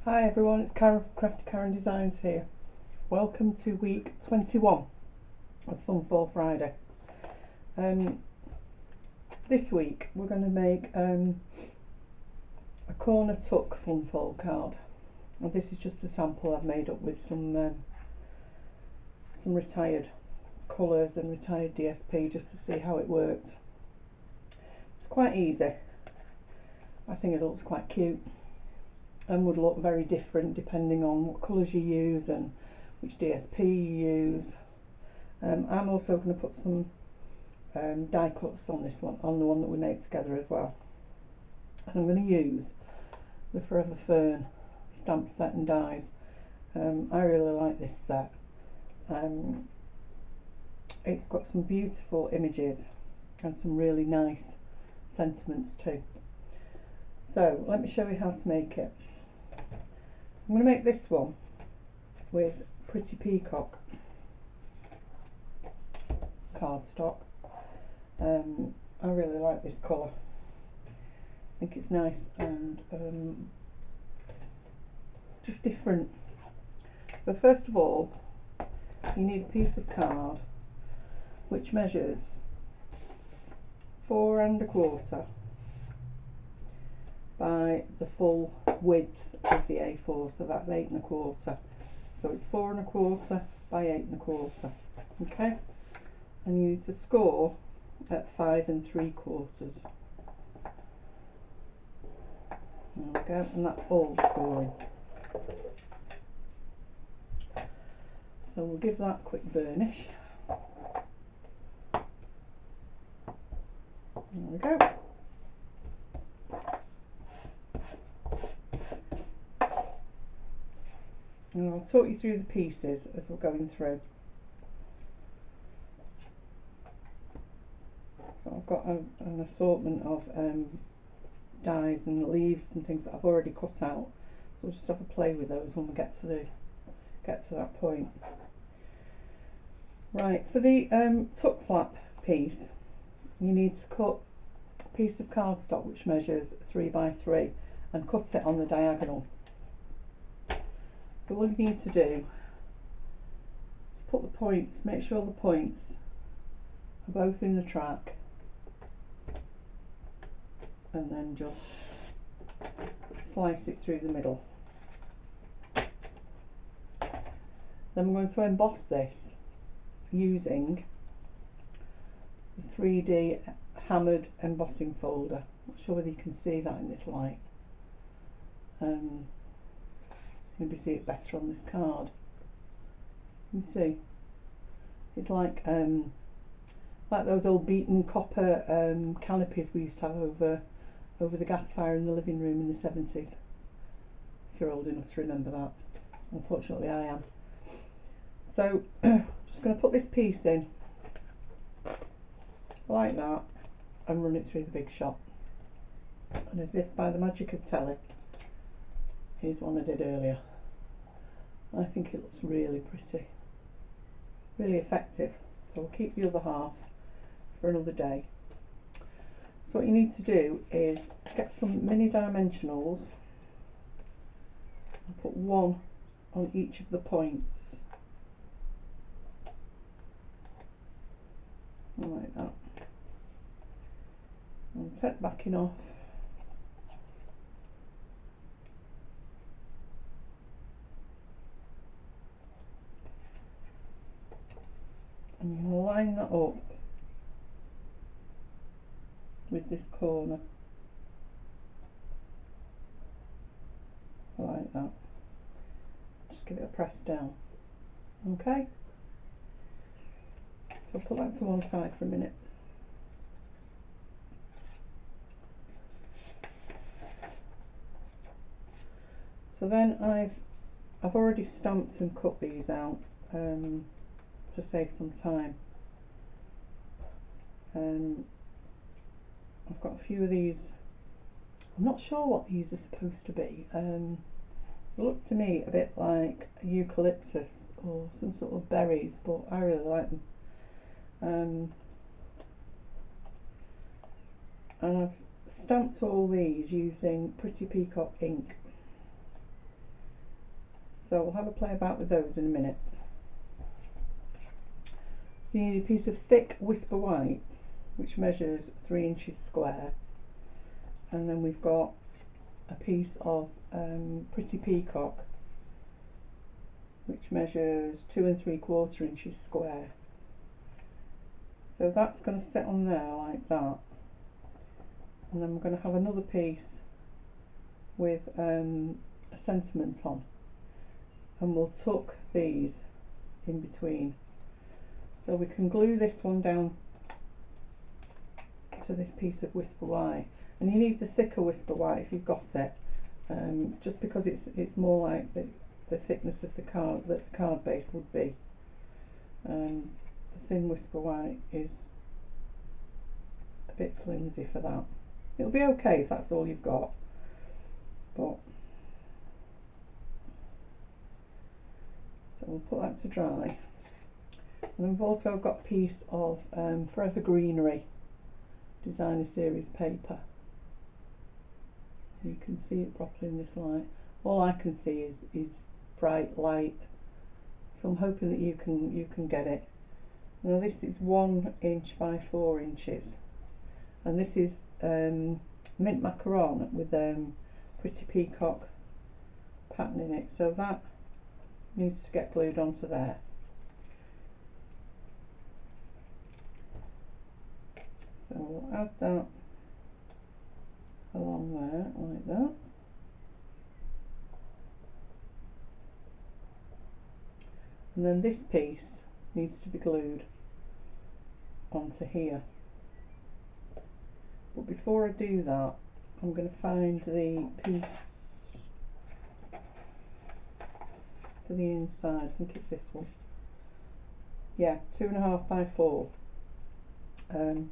Hi everyone, it's Karen from Craftykarendesigns here. Welcome to week 21 of Fun for Friday. This week we're going to make a corner tuck fun fold card. And this is just a sample I've made up with some retired colours and retired DSP just to see how it worked. It's quite easy. I think it looks quite cute and would look very different depending on what colours you use and which DSP you use. I'm also going to put some die cuts on this one, on the one that we made together as well. And I'm going to use the Forever Fern stamp set and dies. I really like this set. It's got some beautiful images and some really nice sentiments too. So let me show you how to make it. I'm going to make this one with Pretty Peacock cardstock. I really like this colour. I think it's nice and just different. So first of all, you need a piece of card which measures 4 1/4 by the full width of the A4, so that's 8 1/4. So it's 4 1/4 by 8 1/4. Okay, and you need to score at 5 3/4. There we go, and that's all the scoring. So we'll give that a quick burnish. There we go. And I'll talk you through the pieces as we're going through. So I've got an assortment of dies and leaves and things that I've already cut out. So we'll just have a play with those when we get to that point. Right, for the tuck flap piece, you need to cut a piece of cardstock which measures 3 by 3 and cut it on the diagonal. So all you need to do is put the points, make sure the points are both in the track, and then just slice it through the middle. Then we're going to emboss this using the 3D hammered embossing folder. Not sure whether you can see that in this light. Maybe see it better on this card. You can see it's like those old beaten copper canopies we used to have over the gas fire in the living room in the 70s. If you're old enough to remember that. Unfortunately I am. So just going to put this piece in like that and run it through the big shot. And as if by the magic of telly, here's one I did earlier. I think it looks really pretty, really effective. So we'll keep the other half for another day. So what you need to do is get some mini dimensionals and put one on each of the points, like that. And take the backing off. And you line that up with this corner, like that. Just give it a press down. Okay? So I'll put that to one side for a minute. So then I've already stamped and cut these out to save some time. I've got a few of these. I'm not sure what these are supposed to be. They look to me a bit like eucalyptus or some sort of berries, but I really like them. And I've stamped all these using Pretty Peacock ink. So we'll have a play about with those in a minute. So you need a piece of thick Whisper White, which measures 3 inches square, and then we've got a piece of Pretty Peacock, which measures 2 3/4 inches square. So that's going to sit on there like that, and then we're going to have another piece with a sentiment on, and we'll tuck these in between. So we can glue this one down to this piece of Whisper White, and you need the thicker Whisper White if you've got it, just because it's more like the thickness of the card that the card base would be. The thin Whisper White is a bit flimsy for that. It'll be okay if that's all you've got, but so we'll put that to dry. And we've also got a piece of Forever Greenery Designer Series paper. You can see it properly in this light. All I can see is bright light, so I'm hoping that you can get it. Now this is 1 inch by 4 inches, and this is mint macaron with Pretty Peacock pattern in it, so that needs to get glued onto there. So we'll add that along there like that. And then this piece needs to be glued onto here. But before I do that, I'm going to find the piece for the inside. I think it's this one. Yeah, 2.5 by 4. I don't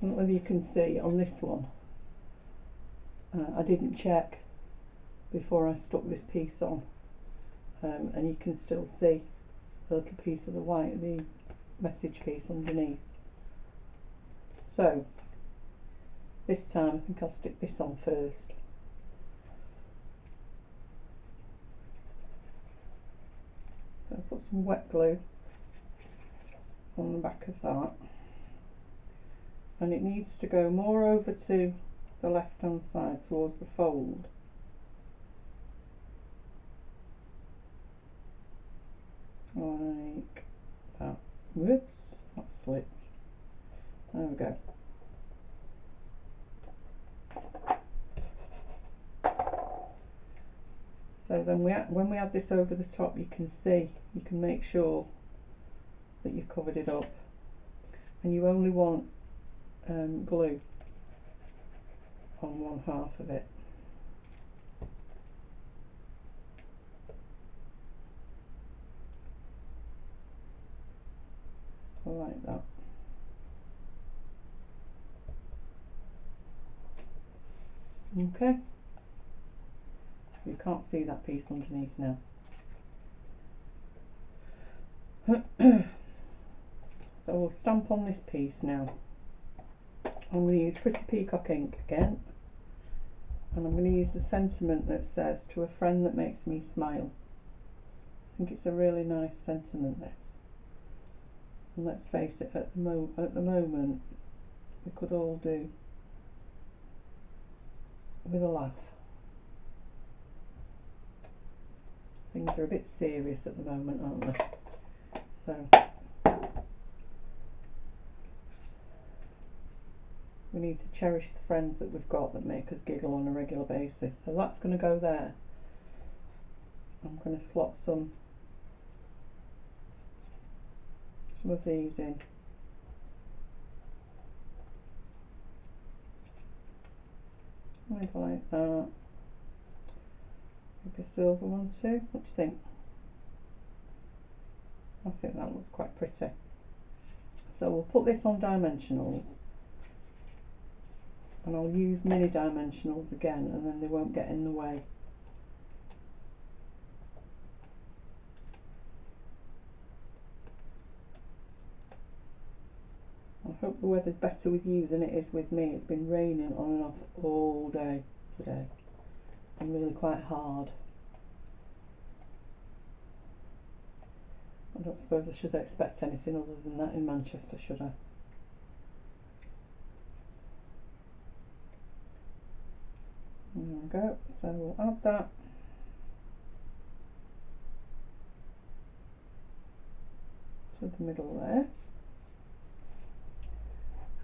know whether you can see on this one. I didn't check before I stuck this piece on, and you can still see a little piece of the white, the message piece underneath. So this time I think I'll stick this on first. So I'll put some wet glue on the back of that, and it needs to go more over to the left hand side towards the fold. Like that. Whoops, that slipped. There we go. So then when we add this over the top, you can make sure that you've covered it up, and you only want glue on 1/2 of it. Like that. Okay. You can't see that piece underneath now. So we'll stamp on this piece now. I'm going to use Pretty Peacock ink again, and I'm going to use the sentiment that says, "To a friend that makes me smile." I think it's a really nice sentiment, this. And let's face it, at the moment we could all do with a laugh. Things are a bit serious at the moment, aren't they? So we need to cherish the friends that we've got that make us giggle on a regular basis. So that's going to go there. I'm going to slot some of these in. Maybe like that. Maybe a silver one too. What do you think? I think that looks quite pretty. So we'll put this on dimensionals, and I'll use mini dimensionals again, and then they won't get in the way. I hope the weather's better with you than it is with me. It's been raining on and off all day today, and really quite hard. I don't suppose I should expect anything other than that in Manchester, should I? There we go, so we'll add that. To the middle there.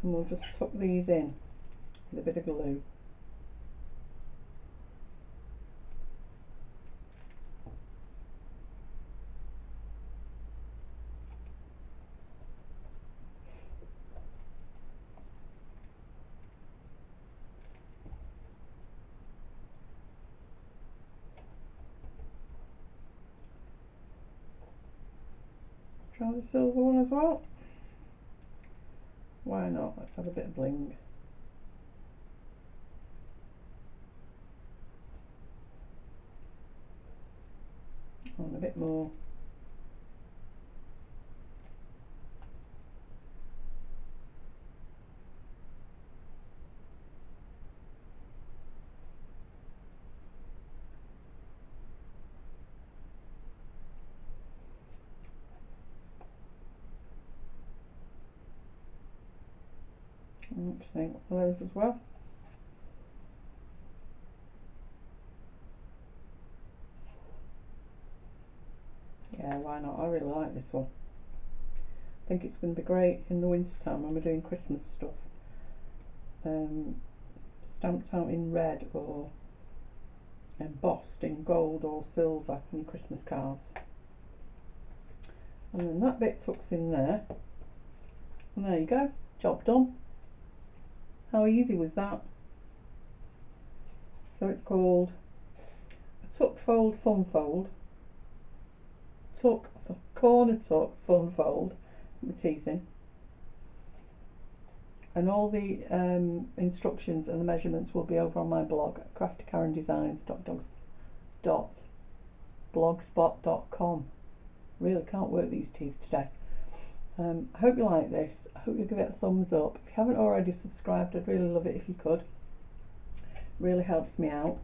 And we'll just tuck these in with a bit of glue. Try the silver one as well. Why not? Let's have a bit of bling. And a bit more. What do you think of those as well? Yeah, why not? I really like this one. I think it's going to be great in the winter time when we're doing Christmas stuff. Stamped out in red or embossed in gold or silver on your Christmas cards. And then that bit tucks in there. And there you go, job done. How easy was that? So it's called a tuck fold fun fold. Tuck, corner tuck fun fold. Put my teeth in. And all the instructions and the measurements will be over on my blog, craftykarendesigns.blogspot.com. Really can't work these teeth today. I hope you like this. I hope you give it a thumbs up. If you haven't already subscribed, I'd really love it if you could. Really helps me out.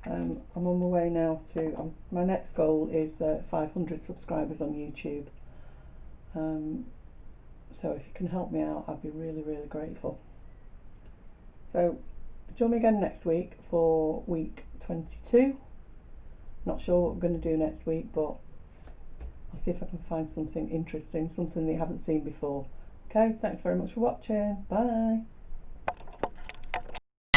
I'm on my way now to, my next goal is 500 subscribers on YouTube. So if you can help me out, I'd be really, really grateful. So join me again next week for week 22. Not sure what we're going to do next week, but I'll see if I can find something interesting, something that you haven't seen before. Okay, thanks very much for watching. Bye.